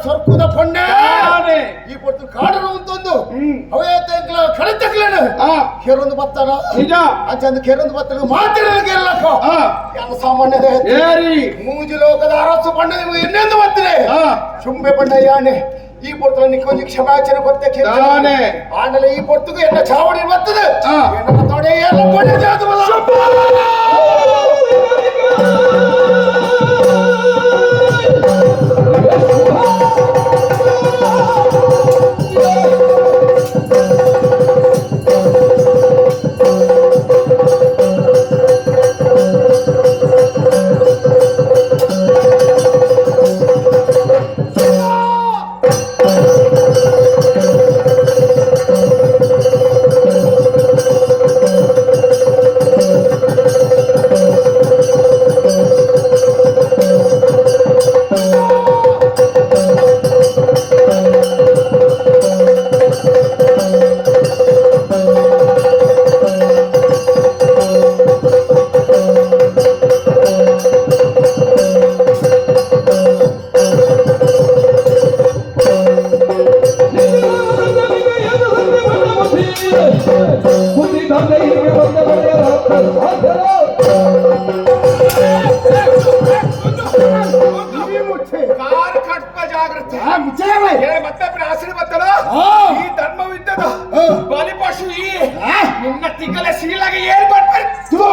ಸ್ವರ್ಪದ ಪೊಂಡೆ ಈ ಪೊಟ್ಟು ಕಾಡಲು ಅಂತಂದು ಅವೇ ತೆಗ್ಲ ಕಡೆ ತೆಗ್ಲೇನ ಕೆರೊಂದು ಬತ್ತನ ನಿಜ ಅಂಚಂದು ಕೆರೊಂದು ಬತ್ತನ ಮಾತಿರಲಿಕ್ಕೆ ಎಲ್ಲಕ್ಕ ಎಲ್ಲ ಸಾಮಾನ್ಯದ ಮೂಜು ಲೋಕದ ಅರಸು ಪಂಡ ನಿಮಗೆ ಇನ್ನೊಂದು ಬರ್ತದೆ ಚುಂಬೆ ಪಂಡ ಯಾನೆ ಈ ಪೊರ್ತಲ ನಿಕ್ಕೊಂದು ಕ್ಷಮಾಚನೆ ಬರ್ತಕ್ಕೆ ಆಮೇಲೆ ಈ ಪೊರ್ತುಗೂ ಎನ್ನ ಚಾವಡಿ ಬರ್ತದೆ ಎನ್ನ ತೊಡೆ ಎಲ್ಲ ಪೊಡೆ ಜಾತವಲ್ಲ ಈ ಧರ್ಮವಿದ್ದದ ಬಲಿಪಶು ಈ ನಿನ್ನ ತಿಂಗಳ ಶೀಲಾಗೆ ಏರ್ಪಟ್ಟು